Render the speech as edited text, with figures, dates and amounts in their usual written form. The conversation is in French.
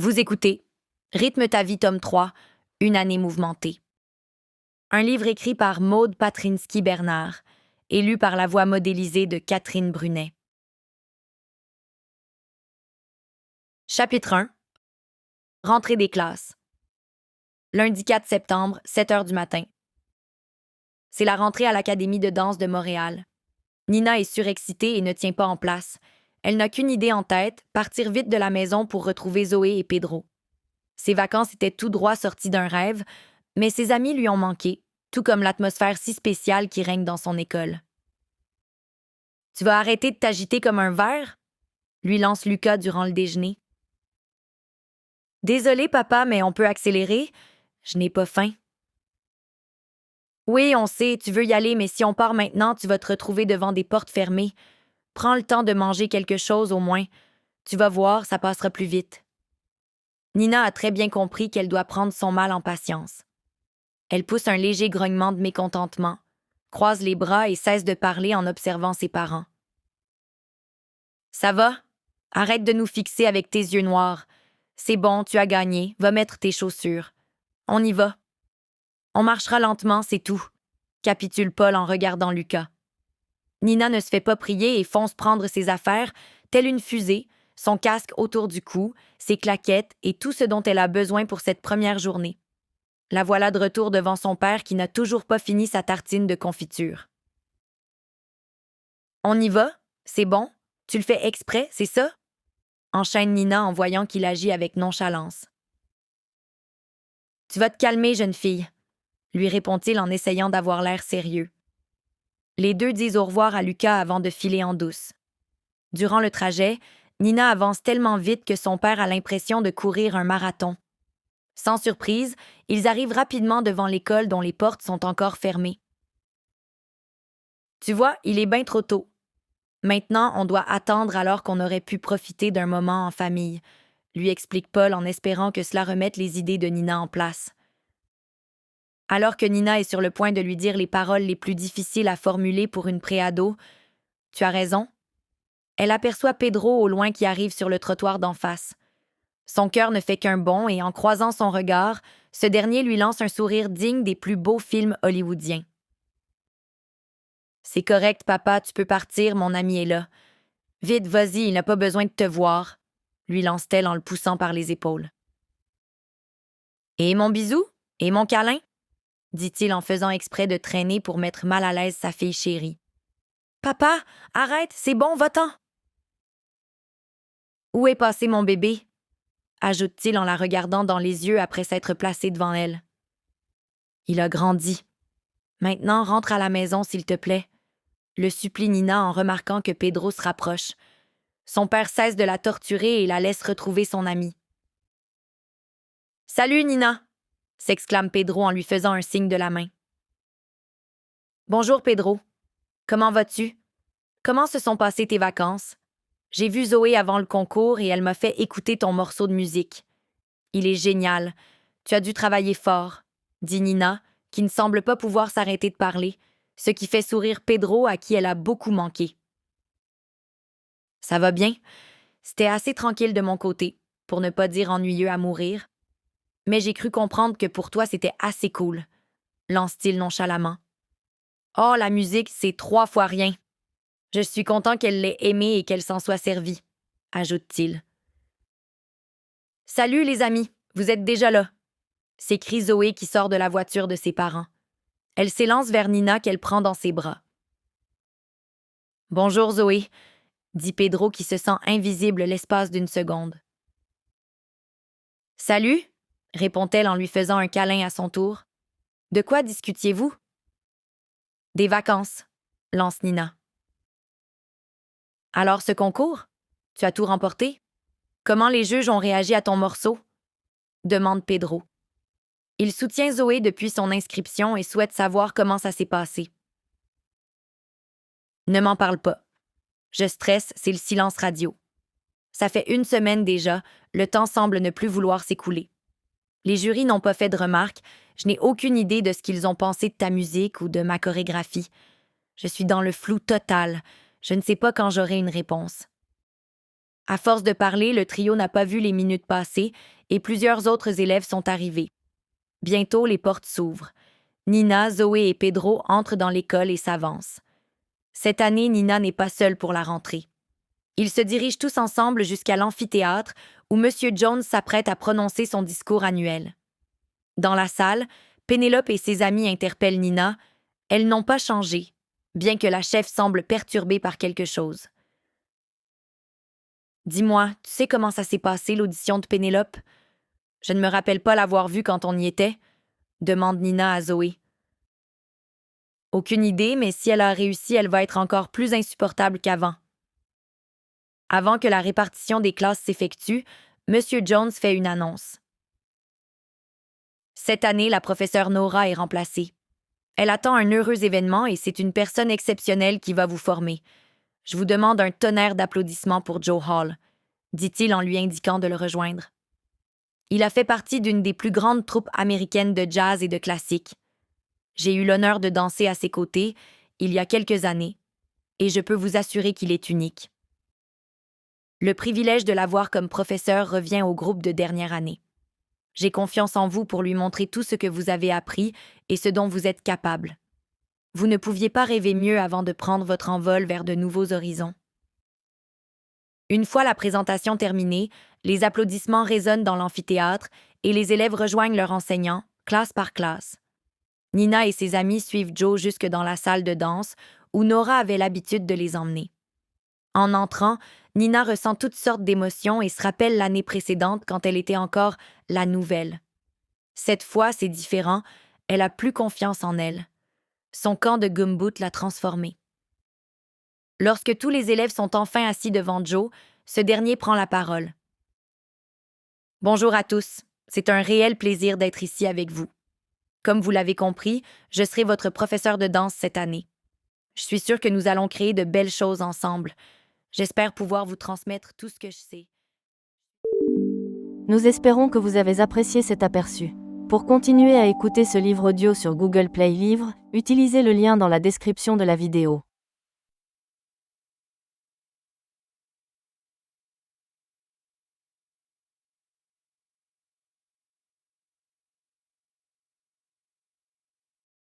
Vous écoutez Rythme ta vie, tome 3, Une année mouvementée. Un livre écrit par Maude Patrinsky-Bernard et lu par la voix modélisée de Catherine Brunet. Chapitre 1. Rentrée des classes. Lundi 4 septembre, 7 heures du matin. C'est la rentrée à l'Académie de danse de Montréal. Nina est surexcitée et ne tient pas en place. Elle n'a qu'une idée en tête, partir vite de la maison pour retrouver Zoé et Pedro. Ses vacances étaient tout droit sorties d'un rêve, mais ses amis lui ont manqué, tout comme l'atmosphère si spéciale qui règne dans son école. « Tu vas arrêter de t'agiter comme un verre ?» lui lance Lucas durant le déjeuner. « Désolé, papa, mais on peut accélérer. Je n'ai pas faim. » « Oui, on sait, tu veux y aller, mais si on part maintenant, tu vas te retrouver devant des portes fermées. Prends le temps de manger quelque chose au moins. Tu vas voir, ça passera plus vite. » Nina a très bien compris qu'elle doit prendre son mal en patience. Elle pousse un léger grognement de mécontentement, croise les bras et cesse de parler en observant ses parents. « Ça va? Arrête de nous fixer avec tes yeux noirs. C'est bon, tu as gagné, va mettre tes chaussures. On y va. On marchera lentement, c'est tout, » capitule Paul en regardant Lucas. Nina ne se fait pas prier et fonce prendre ses affaires, telle une fusée, son casque autour du cou, ses claquettes et tout ce dont elle a besoin pour cette première journée. La voilà de retour devant son père qui n'a toujours pas fini sa tartine de confiture. « On y va? C'est bon? Tu le fais exprès, c'est ça? » enchaîne Nina en voyant qu'il agit avec nonchalance. « Tu vas te calmer, jeune fille, » lui répond-il en essayant d'avoir l'air sérieux. Les deux disent au revoir à Lucas avant de filer en douce. Durant le trajet, Nina avance tellement vite que son père a l'impression de courir un marathon. Sans surprise, ils arrivent rapidement devant l'école dont les portes sont encore fermées. « Tu vois, il est bien trop tôt. Maintenant, on doit attendre alors qu'on aurait pu profiter d'un moment en famille, » lui explique Paul en espérant que cela remette les idées de Nina en place. Alors que Nina est sur le point de lui dire les paroles les plus difficiles à formuler pour une préado, « Tu as raison », elle aperçoit Pedro au loin qui arrive sur le trottoir d'en face. Son cœur ne fait qu'un bond et en croisant son regard, ce dernier lui lance un sourire digne des plus beaux films hollywoodiens. « C'est correct, papa, tu peux partir, mon ami est là. Vite, vas-y, il n'a pas besoin de te voir, » lui lance-t-elle en le poussant par les épaules. « Et mon bisou? Et mon câlin? » dit-il en faisant exprès de traîner pour mettre mal à l'aise sa fille chérie. « Papa, arrête, c'est bon, va-t'en! » « Où est passé mon bébé? » ajoute-t-il en la regardant dans les yeux après s'être placé devant elle. « Il a grandi. Maintenant, rentre à la maison, s'il te plaît, » le supplie Nina en remarquant que Pedro se rapproche. Son père cesse de la torturer et la laisse retrouver son ami. « Salut, Nina !» s'exclame Pedro en lui faisant un signe de la main. « Bonjour, Pedro. Comment vas-tu? Comment se sont passées tes vacances? J'ai vu Zoé avant le concours et elle m'a fait écouter ton morceau de musique. Il est génial. Tu as dû travailler fort, » dit Nina, qui ne semble pas pouvoir s'arrêter de parler, ce qui fait sourire Pedro à qui elle a beaucoup manqué. « Ça va bien. C'était assez tranquille de mon côté, pour ne pas dire ennuyeux à mourir. Mais j'ai cru comprendre que pour toi c'était assez cool, » lance-t-il nonchalamment. « Oh, la musique, c'est 3 fois rien. Je suis content qu'elle l'ait aimée et qu'elle s'en soit servie, » ajoute-t-il. « Salut les amis, vous êtes déjà là !» s'écrie Zoé qui sort de la voiture de ses parents. Elle s'élance vers Nina qu'elle prend dans ses bras. « Bonjour Zoé », dit Pedro qui se sent invisible l'espace d'une seconde. « Salut », répond-elle en lui faisant un câlin à son tour. « De quoi discutiez-vous? »« Des vacances », lance Nina. « Alors ce concours? Tu as tout remporté? Comment les juges ont réagi à ton morceau? » demande Pedro. Il soutient Zoé depuis son inscription et souhaite savoir comment ça s'est passé. « Ne m'en parle pas. Je stresse, c'est le silence radio. Ça fait 1 semaine déjà, le temps semble ne plus vouloir s'écouler. Les jurys n'ont pas fait de remarques, je n'ai aucune idée de ce qu'ils ont pensé de ta musique ou de ma chorégraphie. Je suis dans le flou total, je ne sais pas quand j'aurai une réponse. » À force de parler, le trio n'a pas vu les minutes passer et plusieurs autres élèves sont arrivés. Bientôt, les portes s'ouvrent. Nina, Zoé et Pedro entrent dans l'école et s'avancent. Cette année, Nina n'est pas seule pour la rentrée. Ils se dirigent tous ensemble jusqu'à l'amphithéâtre où M. Jones s'apprête à prononcer son discours annuel. Dans la salle, Pénélope et ses amis interpellent Nina. Elles n'ont pas changé, bien que la chef semble perturbée par quelque chose. « Dis-moi, tu sais comment ça s'est passé, l'audition de Pénélope? Je ne me rappelle pas l'avoir vue quand on y était, » demande Nina à Zoé. « Aucune idée, mais si elle a réussi, elle va être encore plus insupportable qu'avant. » Avant que la répartition des classes s'effectue, M. Jones fait une annonce. Cette année, la professeure Nora est remplacée. Elle attend un heureux événement et c'est une personne exceptionnelle qui va vous former. Je vous demande un tonnerre d'applaudissements pour Joe Hall, dit-il en lui indiquant de le rejoindre. Il a fait partie d'une des plus grandes troupes américaines de jazz et de classique. J'ai eu l'honneur de danser à ses côtés il y a quelques années, et je peux vous assurer qu'il est unique. Le privilège de l'avoir comme professeur revient au groupe de dernière année. J'ai confiance en vous pour lui montrer tout ce que vous avez appris et ce dont vous êtes capable. Vous ne pouviez pas rêver mieux avant de prendre votre envol vers de nouveaux horizons. Une fois la présentation terminée, les applaudissements résonnent dans l'amphithéâtre et les élèves rejoignent leur enseignant, classe par classe. Nina et ses amis suivent Joe jusque dans la salle de danse où Nora avait l'habitude de les emmener. En entrant, Nina ressent toutes sortes d'émotions et se rappelle l'année précédente quand elle était encore la nouvelle. Cette fois, c'est différent, elle a plus confiance en elle. Son camp de gumboot l'a transformée. Lorsque tous les élèves sont enfin assis devant Joe, ce dernier prend la parole. « Bonjour à tous, c'est un réel plaisir d'être ici avec vous. Comme vous l'avez compris, je serai votre professeur de danse cette année. Je suis sûre que nous allons créer de belles choses ensemble. J'espère pouvoir vous transmettre tout ce que je sais. » Nous espérons que vous avez apprécié cet aperçu. Pour continuer à écouter ce livre audio sur Google Play Livres, utilisez le lien dans la description de la vidéo.